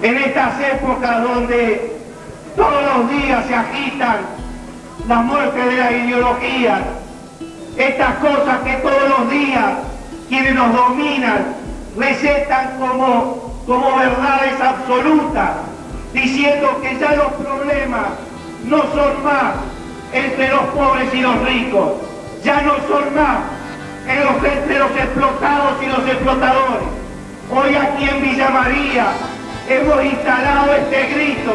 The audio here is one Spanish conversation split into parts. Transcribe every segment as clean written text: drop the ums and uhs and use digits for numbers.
En estas épocas donde todos los días se agitan la muerte de la ideología, estas cosas que todos los días quienes nos dominan recetan como verdades absolutas, diciendo que ya los problemas no son más entre los pobres y los ricos, ya no son más entre los explotados y los explotadores. Hoy aquí en Villa María hemos instalado este grito,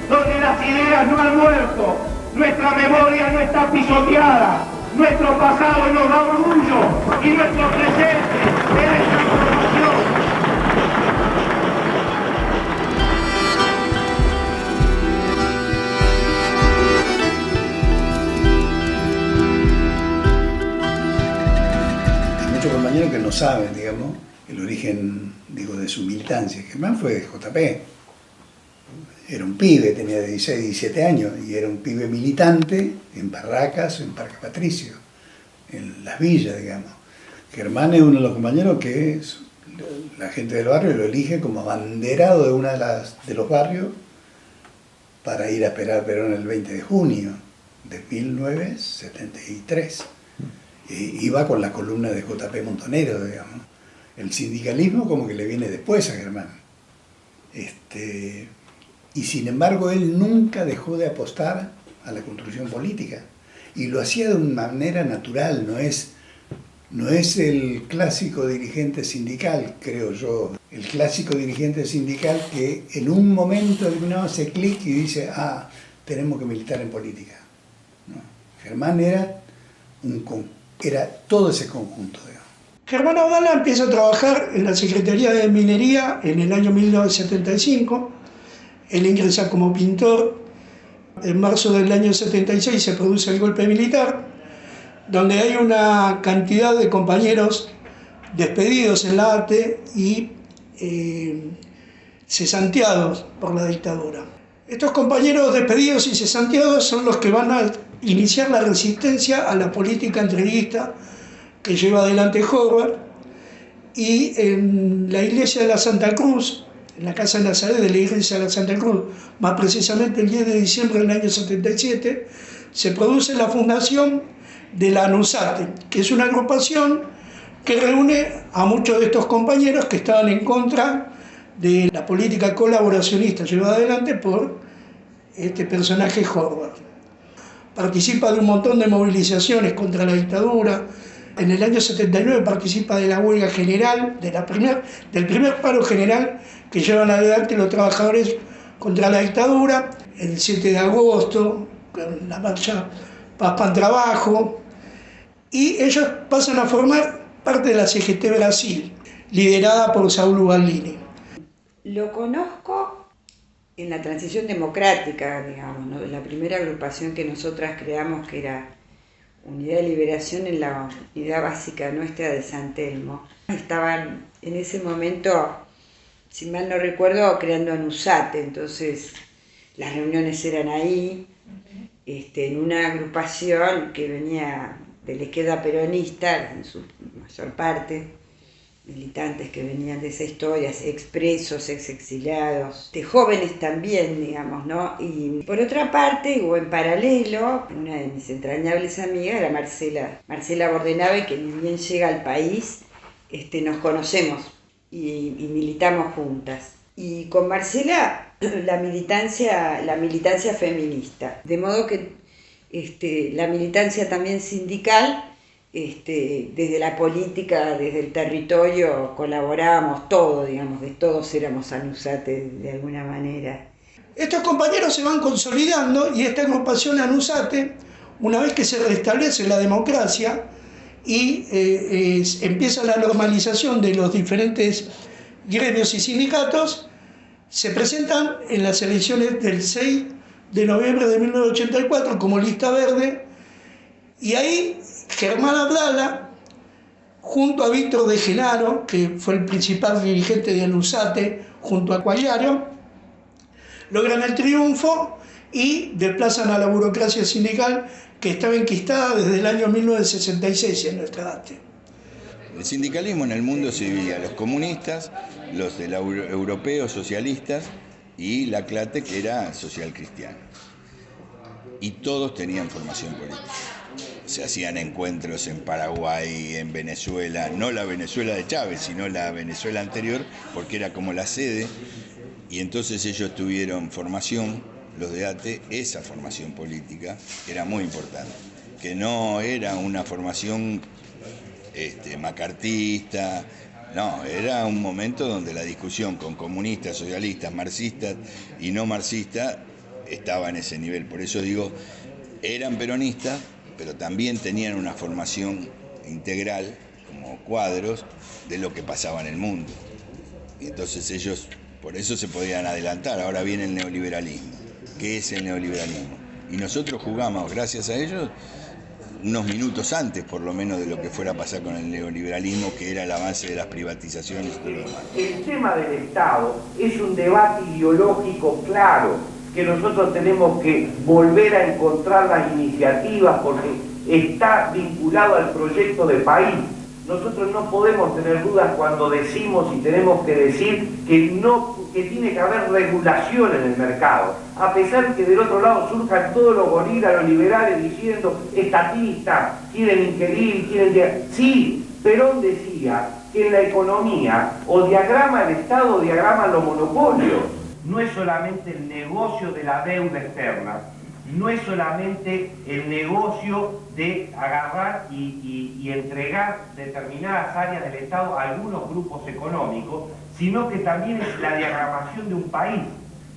donde las ideas no han muerto, nuestra memoria no está pisoteada, nuestro pasado nos da orgullo y nuestro presente es transformación. Muchos compañeros que no saben, digamos, el origen, de su militancia. Germán fue de JP. Era un pibe, tenía 16, 17 años, y era un pibe militante en Barracas, en Parque Patricio, en las villas, digamos. Germán es uno de los compañeros que la gente del barrio lo elige como abanderado de uno de los barrios para ir a esperar a Perón el 20 de junio de 1973. Iba con la columna de JP Montonero, digamos. El sindicalismo como que le viene después a Germán. Y sin embargo él nunca dejó de apostar a la construcción política. Y lo hacía de una manera natural, no es el clásico dirigente sindical, creo yo. El clásico dirigente sindical que en un momento determinado hace clic y dice, tenemos que militar en política. ¿No? Germán era todo ese conjunto. Germán Abdala empieza a trabajar en la Secretaría de Minería en el año 1975. Él ingresa como pintor. En marzo del año 76 se produce el golpe militar, donde hay una cantidad de compañeros despedidos en la ATE y cesanteados por la dictadura. Estos compañeros despedidos y cesanteados son los que van a iniciar la resistencia a la política entreguista que lleva adelante Horvath, y en la iglesia de la Santa Cruz, en la Casa de Nazaret de la iglesia de la Santa Cruz, más precisamente el 10 de diciembre del año 77, se produce la fundación de la ANUSATE, que es una agrupación que reúne a muchos de estos compañeros que estaban en contra de la política colaboracionista llevada adelante por este personaje Horvath. Participa de un montón de movilizaciones contra la dictadura. En el año 79 participa de la huelga general, del primer paro general que llevan adelante los trabajadores contra la dictadura. El 7 de agosto, con la marcha Paz Pan Trabajo. Y ellos pasan a formar parte de la CGT Brasil, liderada por Saúl Ugaldini. Lo conozco en la transición democrática, digamos, ¿no? La primera agrupación que nosotras creamos, que era Unidad de Liberación, en la unidad básica nuestra de San Telmo. Estaban en ese momento, si mal no recuerdo, creando ANUSATE, entonces las reuniones eran ahí, en una agrupación que venía de la izquierda peronista, en su mayor parte, militantes que venían de esa historia, expresos, exiliados, de jóvenes también, digamos, ¿no? Y por otra parte, o en paralelo, una de mis entrañables amigas era Marcela Bordenave, que ni bien llega al país, nos conocemos y militamos juntas. Y con Marcela la militancia feminista, de modo que la militancia también sindical, desde la política, desde el territorio, colaborábamos todos, digamos, de todos éramos ANUSATE de alguna manera. Estos compañeros se van consolidando y esta agrupación ANUSATE, una vez que se restablece la democracia y empieza la normalización de los diferentes gremios y sindicatos, se presentan en las elecciones del 6 de noviembre de 1984 como lista verde, y ahí Germán Abdala, junto a Víctor de Genaro, que fue el principal dirigente de ANUSATE, junto a Quagliaro, logran el triunfo y desplazan a la burocracia sindical que estaba enquistada desde el año 1966 en nuestra ATE. El sindicalismo en el mundo se dividía los comunistas, los de la europeos socialistas y la clase que era social cristiana. Y todos tenían formación política. Se hacían encuentros en Paraguay, en Venezuela, no la Venezuela de Chávez, sino la Venezuela anterior, porque era como la sede, y entonces ellos tuvieron formación, los de ATE, esa formación política, que era muy importante, que no era una formación macartista, no, era un momento donde la discusión con comunistas, socialistas, marxistas y no marxistas estaba en ese nivel. Por eso digo, eran peronistas, pero también tenían una formación integral, como cuadros, de lo que pasaba en el mundo. Y entonces ellos, por eso se podían adelantar. Ahora viene el neoliberalismo. ¿Qué es el neoliberalismo? Y nosotros jugamos, gracias a ellos, unos minutos antes, por lo menos, de lo que fuera a pasar con el neoliberalismo, que era el avance de las privatizaciones y todo lo demás. El tema del Estado es un debate ideológico claro, que nosotros tenemos que volver a encontrar las iniciativas porque está vinculado al proyecto de país. Nosotros no podemos tener dudas cuando decimos y tenemos que decir que tiene que haber regulación en el mercado, a pesar de que del otro lado surjan todos los gorilas, los liberales diciendo estatistas, quieren ingerir, quieren... Sí, Perón decía que en la economía o diagrama el Estado o diagrama los monopolios. No es solamente el negocio de la deuda externa, no es solamente el negocio de agarrar y entregar determinadas áreas del Estado a algunos grupos económicos, sino que también es la diagramación de un país,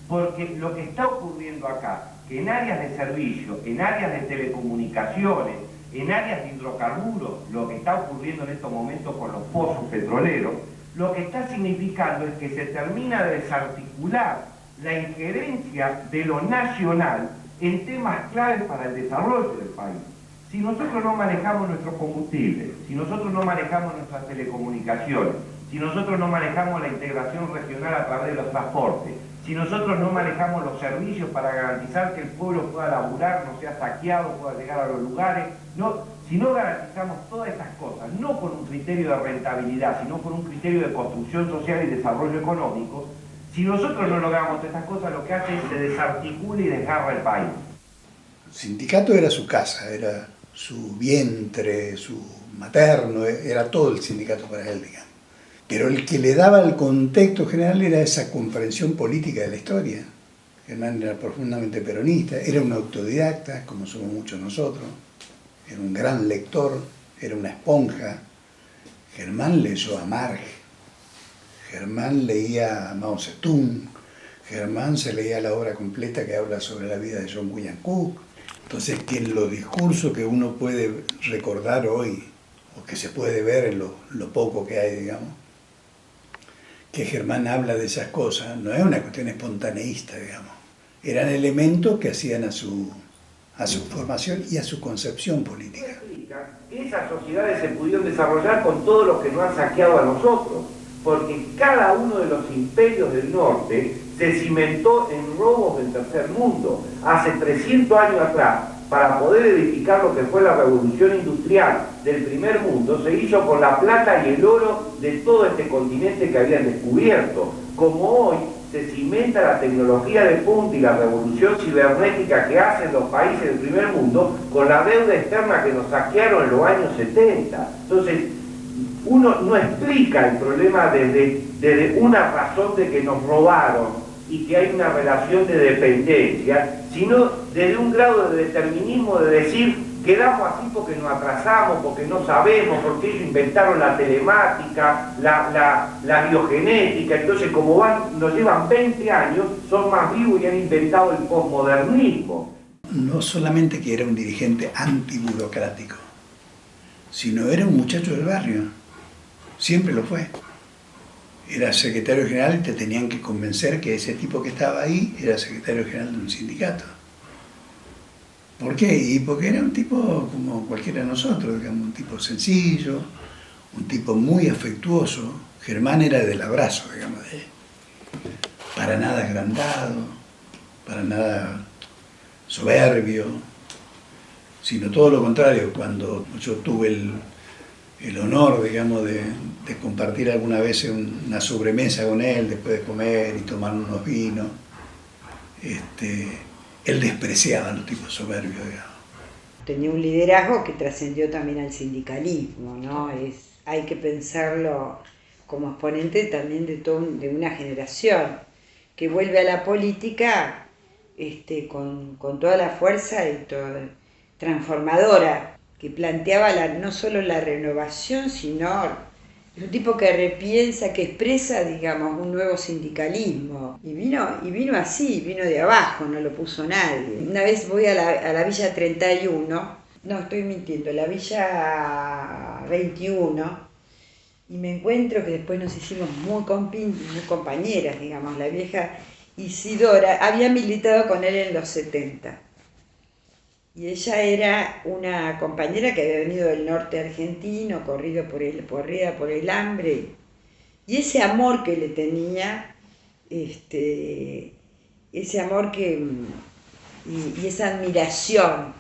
porque lo que está ocurriendo acá, que en áreas de servicio, en áreas de telecomunicaciones, en áreas de hidrocarburos, lo que está ocurriendo en estos momentos con los pozos petroleros, lo que está significando es que se termina de desarticular la injerencia de lo nacional en temas claves para el desarrollo del país. Si nosotros no manejamos nuestros combustibles, si nosotros no manejamos nuestras telecomunicaciones, si nosotros no manejamos la integración regional a través de los transportes, si nosotros no manejamos los servicios para garantizar que el pueblo pueda laburar, no sea saqueado, pueda llegar a los lugares, si no garantizamos todas estas cosas, no por un criterio de rentabilidad, sino por un criterio de construcción social y desarrollo económico, si nosotros no logramos estas cosas, lo que hace es se desarticula y desgarra el país. El sindicato era su casa, era su vientre, su materno, era todo el sindicato para él, digamos. Pero el que le daba el contexto general era esa comprensión política de la historia. Germán era profundamente peronista, era un autodidacta, como somos muchos nosotros, era un gran lector, era una esponja. Germán leyó a Marx, Germán leía a Mao Zedong, Germán se leía la obra completa que habla sobre la vida de John William Cook. Entonces, que en los discursos que uno puede recordar hoy, o que se puede ver en lo poco que hay, digamos, que Germán habla de esas cosas, no es una cuestión espontaneísta, digamos. Eran elementos que hacían a su formación y a su concepción política. Esas sociedades se pudieron desarrollar con todo lo que nos han saqueado a nosotros, porque cada uno de los imperios del norte se cimentó en robos del tercer mundo. Hace 300 años atrás, para poder edificar lo que fue la revolución industrial del primer mundo, se hizo con la plata y el oro de todo este continente que habían descubierto. Como hoy se cimenta la tecnología de punta y la revolución cibernética que hacen los países del primer mundo con la deuda externa que nos saquearon en los años 70. Entonces, uno no explica el problema desde una razón de que nos robaron y que hay una relación de dependencia, sino desde un grado de determinismo de decir, quedamos así porque nos atrasamos, porque no sabemos, porque ellos inventaron la telemática, la biogenética, entonces como nos llevan 20 años, son más vivos y han inventado el posmodernismo. No solamente que era un dirigente antiburocrático, sino era un muchacho del barrio, siempre lo fue. Era secretario general y te tenían que convencer que ese tipo que estaba ahí era secretario general de un sindicato. ¿Por qué? Y porque era un tipo como cualquiera de nosotros, digamos, un tipo sencillo, un tipo muy afectuoso. Germán era del abrazo, digamos, para nada agrandado, para nada soberbio, sino todo lo contrario. Cuando yo tuve el honor, digamos, de compartir alguna vez una sobremesa con él después de comer y tomar unos vinos. Él despreciaba a los tipos soberbios, digamos. Tenía un liderazgo que trascendió también al sindicalismo, ¿no? Hay que pensarlo como exponente también de una generación que vuelve a la política con toda la fuerza y transformadora, que planteaba no solo la renovación, sino es un tipo que repiensa, que expresa, digamos, un nuevo sindicalismo. Y vino así, vino de abajo, no lo puso nadie. Una vez voy a la Villa 31, no estoy mintiendo, la Villa 21, y me encuentro que después nos hicimos muy compañeras, digamos. La vieja Isidora había militado con él en los 70. Y ella era una compañera que había venido del norte argentino, corrida por el hambre. Y ese amor que le tenía, ese amor y esa admiración,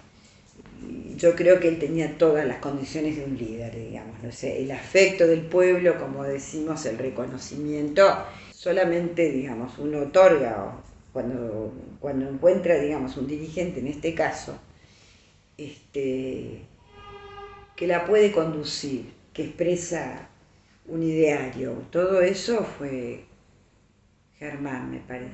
yo creo que él tenía todas las condiciones de un líder, digamos. No sé, el afecto del pueblo, como decimos, el reconocimiento, solamente, digamos, uno otorga cuando encuentra, digamos, un dirigente en este caso, que la puede conducir, que expresa un ideario. Todo eso fue Germán, me parece.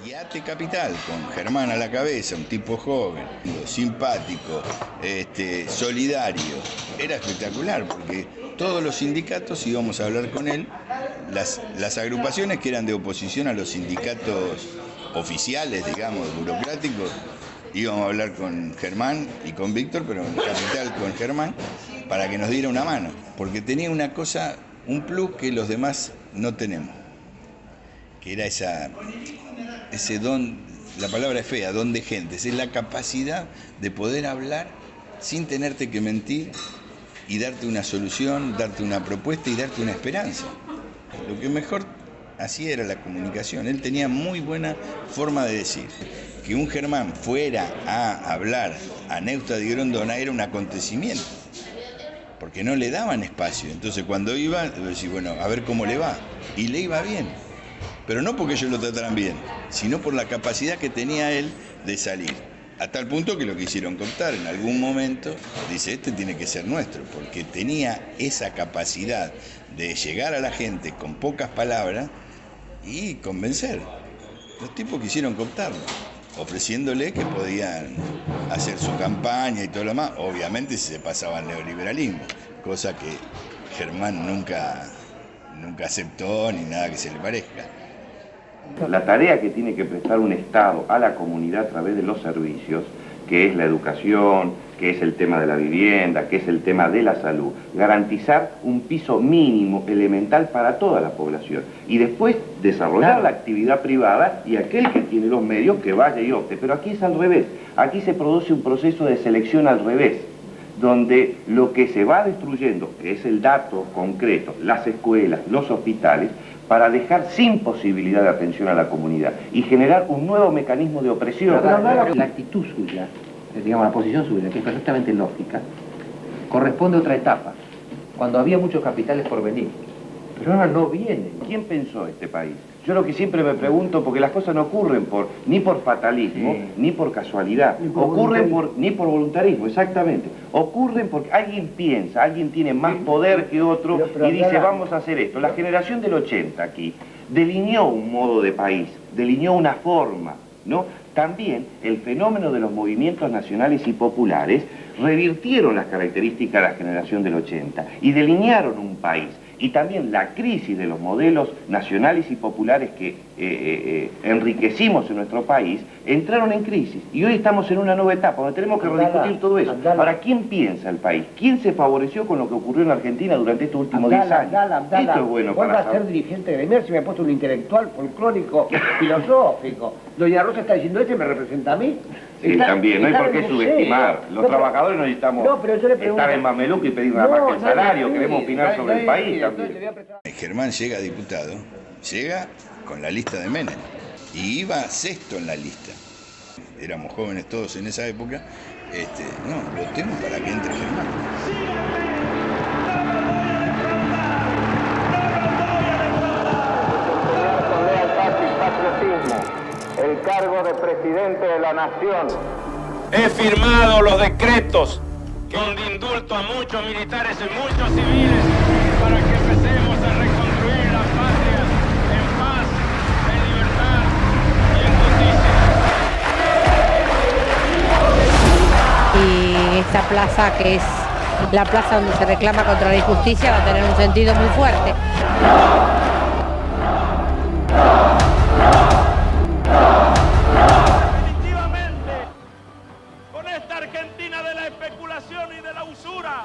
Y ATE Capital, con Germán a la cabeza, un tipo joven, simpático, solidario. Era espectacular porque todos los sindicatos íbamos a hablar con él, las agrupaciones que eran de oposición a los sindicatos oficiales, digamos, burocráticos, íbamos a hablar con Germán y con Víctor, pero en Capital con Germán, para que nos diera una mano, porque tenía una cosa, un plus que los demás no tenemos, que era ese don, la palabra es fea, don de gentes, es la capacidad de poder hablar sin tenerte que mentir y darte una solución, darte una propuesta y darte una esperanza. Lo que mejor hacía era la comunicación. Él tenía muy buena forma de decir. Que un Germán fuera a hablar a Neustadt y Grondona era un acontecimiento, porque no le daban espacio. Entonces cuando iba, decía, bueno, a ver cómo le va. Y le iba bien. Pero no porque ellos lo trataran bien, sino por la capacidad que tenía él de salir. A tal punto que lo quisieron cooptar en algún momento, dice, este tiene que ser nuestro, porque tenía esa capacidad de llegar a la gente con pocas palabras y convencer. Los tipos quisieron cooptarlo, ofreciéndole que podían hacer su campaña y todo lo demás. Obviamente se pasaba al neoliberalismo, cosa que Germán nunca aceptó ni nada que se le parezca. La tarea que tiene que prestar un Estado a la comunidad a través de los servicios, que es la educación, que es el tema de la vivienda, que es el tema de la salud, garantizar un piso mínimo elemental para toda la población y después desarrollar la actividad privada y aquel que tiene los medios que vaya y opte. Pero aquí es al revés, aquí se produce un proceso de selección al revés, donde lo que se va destruyendo, que es el dato concreto, las escuelas, los hospitales, para dejar sin posibilidad de atención a la comunidad y generar un nuevo mecanismo de opresión. La actitud suya, digamos la posición suya, que es perfectamente lógica, corresponde a otra etapa, cuando había muchos capitales por venir. Pero ahora no vienen. ¿Quién pensó este país? Yo lo que siempre me pregunto, porque las cosas no ocurren ni por fatalismo, ni por casualidad, ni por voluntarismo, exactamente. Ocurren porque alguien piensa, alguien tiene más poder que otro y dice, vamos a hacer esto. La generación del 80 aquí delineó un modo de país, delineó una forma, ¿no? También el fenómeno de los movimientos nacionales y populares revirtieron las características de la generación del 80 y delinearon un país. Y también la crisis de los modelos nacionales y populares que enriquecimos en nuestro país, entraron en crisis. Y hoy estamos en una nueva etapa donde tenemos que rediscutir todo eso. Ahora, ¿quién piensa el país? ¿Quién se favoreció con lo que ocurrió en Argentina durante estos últimos 10 años? Esto es bueno para saber. Ser dirigente gremial si me ha puesto un intelectual, folclórico, filosófico. Doña Rosa está diciendo, ¿este me representa a mí? Sí, también, no hay por qué subestimar. Los trabajadores no necesitamos estar en mameluco y pedir nada más que el salario, queremos opinar sobre el país también. Germán llega a diputado, llega con la lista de Menem y iba sexto en la lista. Éramos jóvenes todos en esa época. No, votemos para que entre Germán. el cargo de presidente de la nación. He firmado los decretos con indulto a muchos militares y muchos civiles para que empecemos a reconstruir la patria en paz, en libertad y en justicia. Y esta plaza, que es la plaza donde se reclama contra la injusticia, va a tener un sentido muy fuerte. Definitivamente, con esta Argentina de la especulación y de la usura,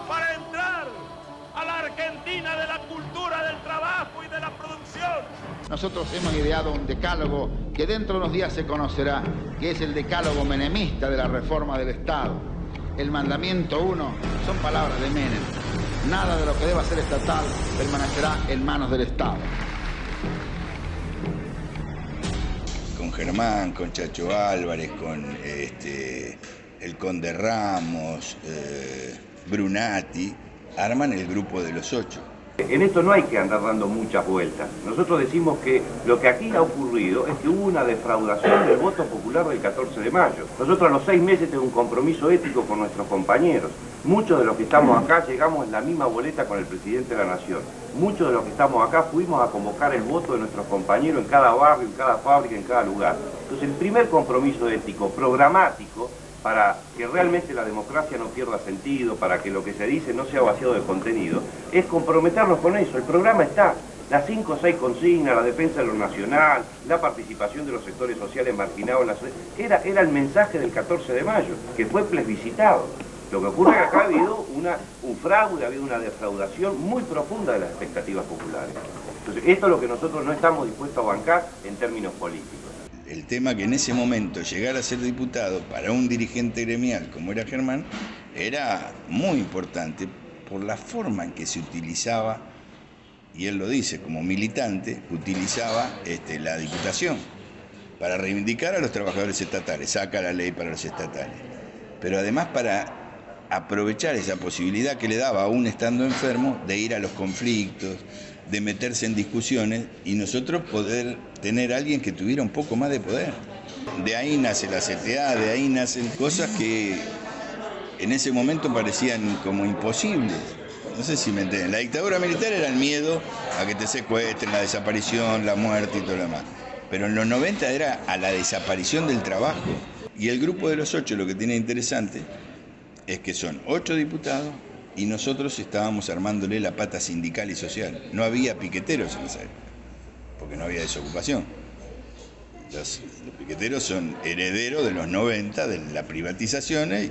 para entrar a la Argentina de la cultura del trabajo y de la producción. Nosotros hemos ideado un decálogo que dentro de unos días se conocerá, que es el decálogo menemista de la reforma del Estado. El mandamiento 1 son palabras de Menem. Nada de lo que deba ser estatal permanecerá en manos del Estado. Con Germán, con Chacho Álvarez, con el Conde Ramos, Brunati, arman el grupo de los 8. En esto no hay que andar dando muchas vueltas. Nosotros decimos que lo que aquí ha ocurrido es que hubo una defraudación del voto popular del 14 de mayo. Nosotros a los 6 meses tenemos un compromiso ético con nuestros compañeros. Muchos de los que estamos acá llegamos en la misma boleta con el presidente de la Nación. Muchos de los que estamos acá fuimos a convocar el voto de nuestros compañeros en cada barrio, en cada fábrica, en cada lugar. Entonces el primer compromiso ético, programático, para que realmente la democracia no pierda sentido, para que lo que se dice no sea vaciado de contenido, es comprometernos con eso. El programa está, las 5 o 6 consignas, la defensa de lo nacional, la participación de los sectores sociales marginados, era el mensaje del 14 de mayo, que fue plebiscitado. Lo que ocurre es que acá ha habido un fraude, ha habido una defraudación muy profunda de las expectativas populares. Entonces, esto es lo que nosotros no estamos dispuestos a bancar en términos políticos. El tema que en ese momento llegar a ser diputado para un dirigente gremial como era Germán era muy importante por la forma en que se utilizaba, y él lo dice, como militante, utilizaba la diputación para reivindicar a los trabajadores estatales, saca la ley para los estatales, pero además para aprovechar esa posibilidad que le daba, aún estando enfermo, de ir a los conflictos, de meterse en discusiones y nosotros poder tener a alguien que tuviera un poco más de poder. De ahí nace la CTA, de ahí nacen cosas que en ese momento parecían como imposibles. No sé si me entienden. La dictadura militar era el miedo a que te secuestren, la desaparición, la muerte y todo lo demás. Pero en los 90 era a la desaparición del trabajo. Y el grupo de los 8 lo que tiene interesante es que son 8 diputados y nosotros estábamos armándole la pata sindical y social. No había piqueteros en esa época, porque no había desocupación. Los piqueteros son herederos de los 90, de las privatizaciones.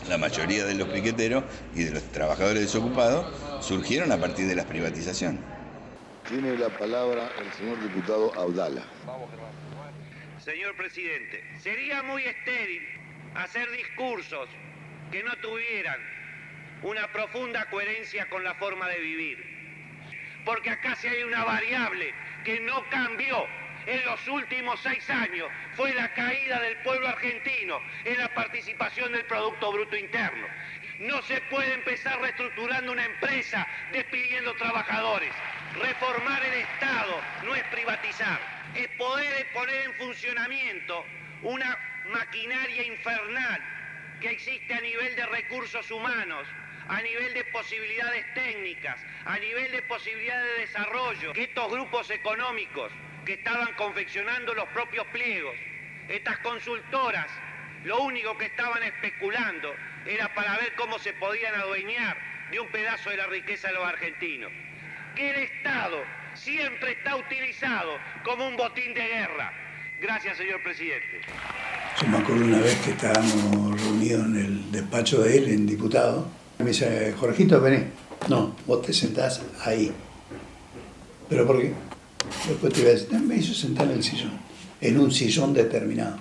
La mayoría de los piqueteros y de los trabajadores desocupados surgieron a partir de las privatizaciones. Tiene la palabra el señor diputado Abdala. Señor presidente, sería muy estéril hacer discursos que no tuvieran una profunda coherencia con la forma de vivir. Porque acá sí hay una variable que no cambió en los últimos 6 años, fue la caída del pueblo argentino en la participación del Producto Bruto Interno. No se puede empezar reestructurando una empresa despidiendo trabajadores. Reformar el Estado no es privatizar, es poder poner en funcionamiento una maquinaria infernal que existe a nivel de recursos humanos, a nivel de posibilidades técnicas, a nivel de posibilidades de desarrollo, que estos grupos económicos que estaban confeccionando los propios pliegos, estas consultoras, lo único que estaban especulando era para ver cómo se podían adueñar de un pedazo de la riqueza de los argentinos. Que el Estado siempre está utilizado como un botín de guerra. Gracias, señor presidente. Yo me acuerdo una vez que estábamos reunidos en el despacho de él, en diputado. Me dice, Jorgito, vení. No, vos te sentás ahí. ¿Pero por qué? Después te iba a decir, me hizo sentar en el sillón, en un sillón determinado.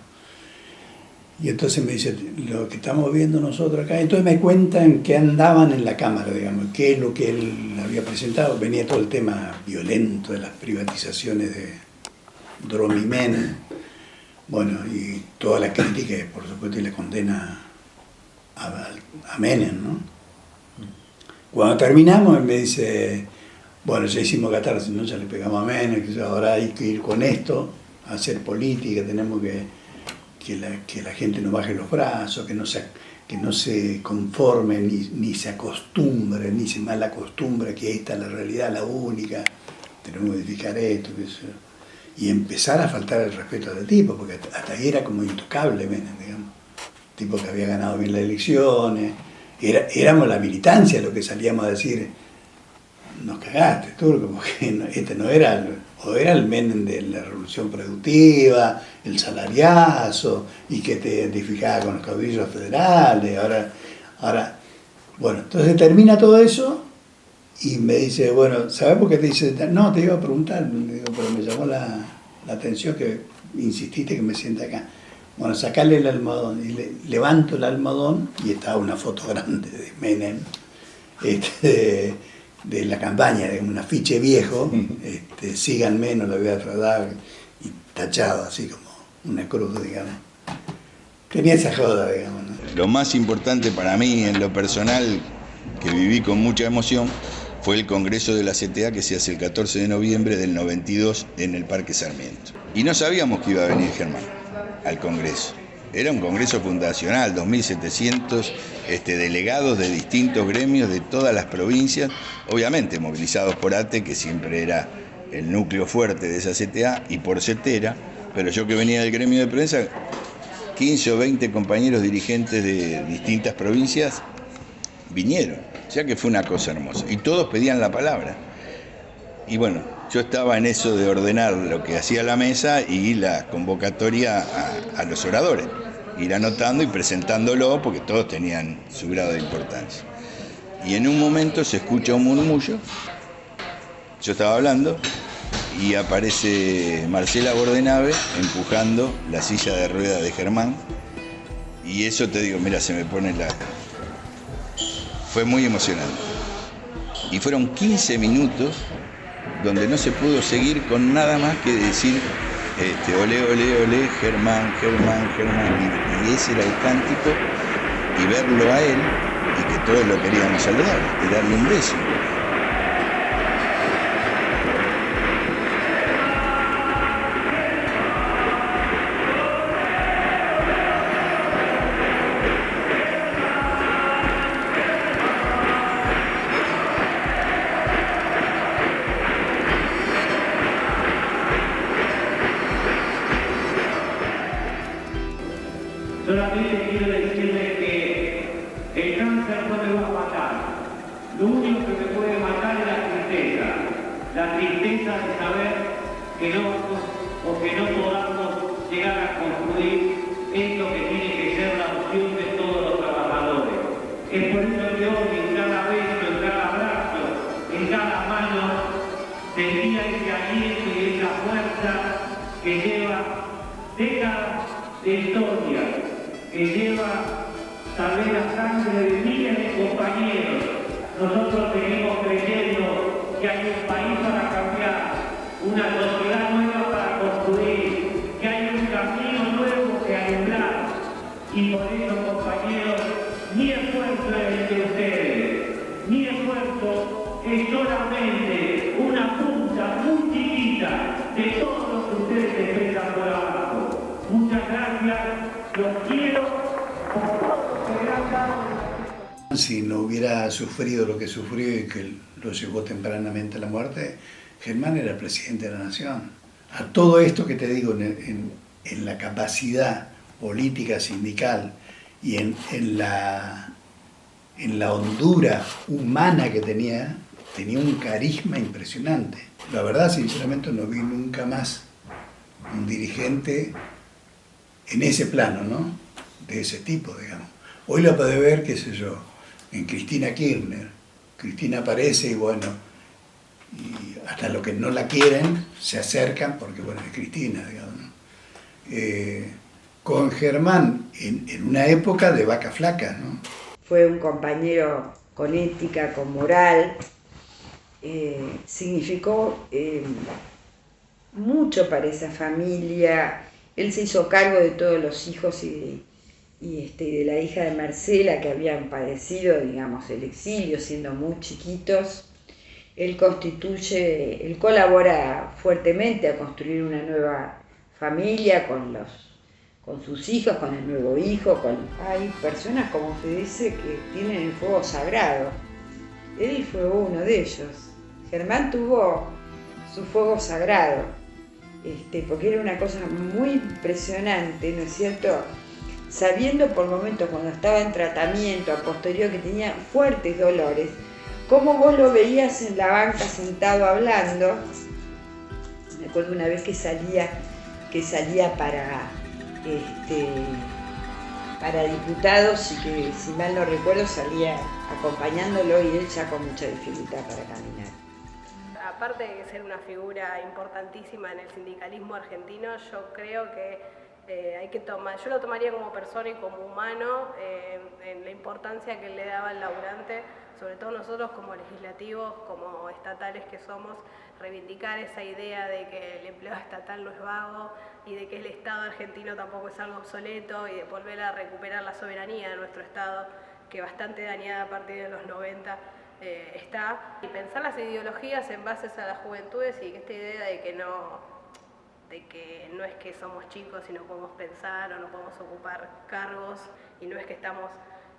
Y entonces me dice, lo que estamos viendo nosotros acá, entonces me cuentan que andaban en la Cámara, digamos, qué es lo que él había presentado. Venía todo el tema violento de las privatizaciones de Dromimen, bueno, y toda la crítica, por supuesto, y la condena a Menem, ¿no? Cuando terminamos, él me dice, bueno, ya hicimos catarsis, ¿no? Ya le pegamos a Menem, que ahora hay que ir con esto hacer política, tenemos que la gente no baje los brazos, que no se conforme ni se acostumbre, ni se mal acostumbre que esta es la realidad, la única, tenemos que modificar esto, que eso. Y empezar a faltar el respeto al tipo, porque hasta ahí era como intocable Menem, digamos. Tipo que había ganado bien las elecciones, éramos la militancia lo que salíamos a decir, nos cagaste, Turco, porque este no era, o era el Menem de la revolución productiva, el salariazo, y que te identificaba con los caudillos federales, ahora, bueno, entonces termina todo eso, y me dice, bueno, ¿sabes por qué te dice? No, te iba a preguntar, digo, pero me llamó la atención que insististe que me siente acá. Bueno, sacarle el almohadón, y levanto el almohadón, y estaba una foto grande de Menem, de la campaña, de un afiche viejo, síganme, no lo voy a tratar, y tachado así como una cruz, digamos. Tenía esa joda, digamos, ¿no? Lo más importante para mí, en lo personal, que viví con mucha emoción, fue el Congreso de la CTA que se hace el 14 de noviembre del 92 en el Parque Sarmiento. Y no sabíamos que iba a venir Germán al Congreso. Era un congreso fundacional, 2.700 delegados de distintos gremios de todas las provincias, obviamente movilizados por ATE, que siempre era el núcleo fuerte de esa CTA, y por CETERA, pero yo que venía del gremio de prensa, 15 o 20 compañeros dirigentes de distintas provincias vinieron, o sea que fue una cosa hermosa, y todos pedían la palabra. Y bueno, yo estaba en eso de ordenar lo que hacía la mesa y la convocatoria a los oradores, ir anotando y presentándolo porque todos tenían su grado de importancia. Y en un momento se escucha un murmullo, yo estaba hablando y aparece Marcela Bordenave empujando la silla de ruedas de Germán, y eso te digo, mira, se me pone la... Fue muy emocionante. Y fueron 15 minutos donde no se pudo seguir con nada más que decir olé, olé, olé, Germán, Germán, Germán. Y ese era el cántico, y verlo a él, y que todos lo queríamos saludar, y darle un beso. Solamente quiero decirles que el cáncer no me va a matar. Lo único que me puede matar es la tristeza de saber que no vamos o que no podamos llegar a construir esto que tiene que ser la opción de todos los trabajadores. Es por eso que hoy, en cada beso, en cada abrazo, en cada mano, sentía ese aliento y esa fuerza que lleva décadas de historia, que lleva tal vez la sangre de miles de compañeros. Nosotros seguimos creyendo que hay un país para cambiar, una sociedad nueva para construir, que hay un camino nuevo que alumbrar. Y por eso, compañeros, mi esfuerzo es el de ustedes. Mi esfuerzo es solamente una punta muy chiquita de todo lo que ustedes expresan por abajo. Muchas gracias, los quiero por todo lo que me han dado. Si no hubiera sufrido lo que sufrió y que lo llevó tempranamente a la muerte, Germán era el presidente de la nación. A todo esto que te digo, en la capacidad política, sindical y en la hondura humana que tenía un carisma impresionante. La verdad, sinceramente, no vi nunca más un dirigente en ese plano, ¿no? De ese tipo, digamos. Hoy lo puede ver, qué sé yo, en Cristina Kirchner. Cristina aparece y bueno, y hasta los que no la quieren se acercan porque bueno, es Cristina, digamos, ¿no? Con Germán en una época de vaca flaca, ¿no? Fue un compañero con ética, con moral, significó mucho para esa familia. Él se hizo cargo de todos los hijos y de la hija de Marcela, que habían padecido, digamos, el exilio siendo muy chiquitos. Él colabora fuertemente a construir una nueva familia, con sus hijos, con el nuevo hijo. Hay personas, como se dice, que tienen el fuego sagrado. Él fue uno de ellos. Germán tuvo su fuego sagrado, porque era una cosa muy impresionante, ¿no es cierto? Sabiendo por momentos cuando estaba en tratamiento, a posterior, que tenía fuertes dolores, cómo vos lo veías en la banca sentado hablando. Me acuerdo una vez que salía para diputados y que, si mal no recuerdo, salía acompañándolo y él ya con mucha dificultad para caminar. Aparte de ser una figura importantísima en el sindicalismo argentino, yo creo que yo lo tomaría como persona y como humano, en la importancia que le daba al laburante, sobre todo nosotros como legislativos, como estatales que somos, reivindicar esa idea de que el empleado estatal no es vago y de que el Estado argentino tampoco es algo obsoleto, y de volver a recuperar la soberanía de nuestro Estado, que bastante dañada a partir de los 90 está, y pensar las ideologías en base a las juventudes, y que esta idea de que no es que somos chicos y no podemos pensar o no podemos ocupar cargos, y no es que estamos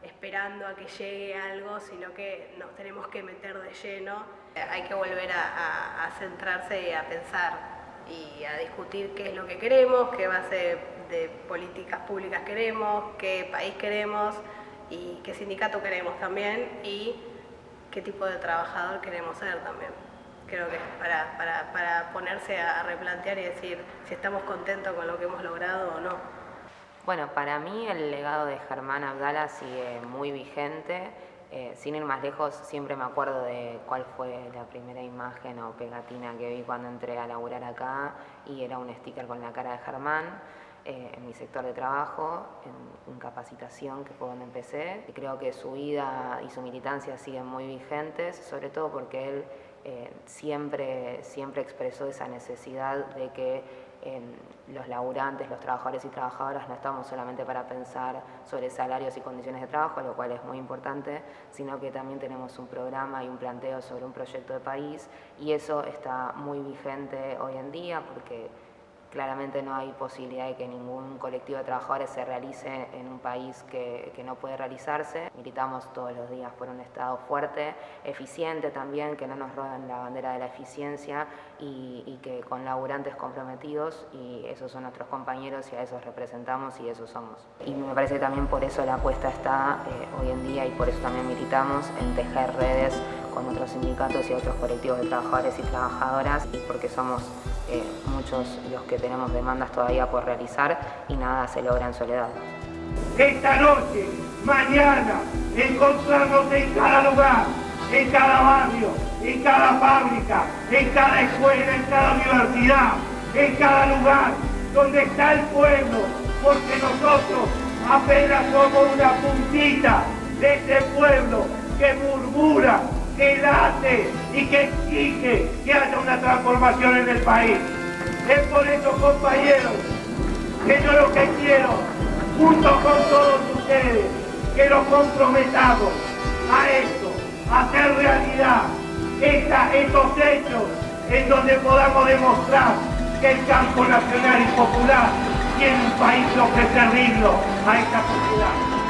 esperando a que llegue algo, sino que nos tenemos que meter de lleno. Hay que volver a centrarse y a pensar y a discutir qué es lo que queremos, qué base de políticas públicas queremos, qué país queremos y qué sindicato queremos también, y qué tipo de trabajador queremos ser también. Creo que para ponerse a replantear y decir si estamos contentos con lo que hemos logrado o no. Bueno, para mí el legado de Germán Abdala sigue muy vigente. Sin ir más lejos, siempre me acuerdo de cuál fue la primera imagen o pegatina que vi cuando entré a laburar acá, y era un sticker con la cara de Germán en mi sector de trabajo, en capacitación, que fue donde empecé. Y creo que su vida y su militancia siguen muy vigentes, sobre todo porque él siempre expresó esa necesidad de que los laburantes, los trabajadores y trabajadoras no estamos solamente para pensar sobre salarios y condiciones de trabajo, lo cual es muy importante, sino que también tenemos un programa y un planteo sobre un proyecto de país, y eso está muy vigente hoy en día, porque claramente no hay posibilidad de que ningún colectivo de trabajadores se realice en un país que no puede realizarse. Militamos todos los días por un Estado fuerte, eficiente también, que no nos roben la bandera de la eficiencia, y que con laburantes comprometidos, y esos son nuestros compañeros y a esos representamos y esos somos. Y me parece que también por eso la apuesta está hoy en día, y por eso también militamos en tejer redes con otros sindicatos y otros colectivos de trabajadores y trabajadoras, y porque somos muchos los que tenemos demandas todavía por realizar, y nada se logra en soledad. Esta noche, mañana, encontrarnos en cada lugar, en cada barrio, en cada fábrica, en cada escuela, en cada universidad, en cada lugar donde está el pueblo, porque nosotros apenas somos una puntita de ese pueblo que murmura, que late y que exige que haya una transformación en el país. Es por eso, compañeros, que yo lo que quiero, junto con todos ustedes, que nos comprometamos a esto, a hacer realidad estos hechos, en donde podamos demostrar que el campo nacional y popular tiene un país que ofrecer digno a esta sociedad.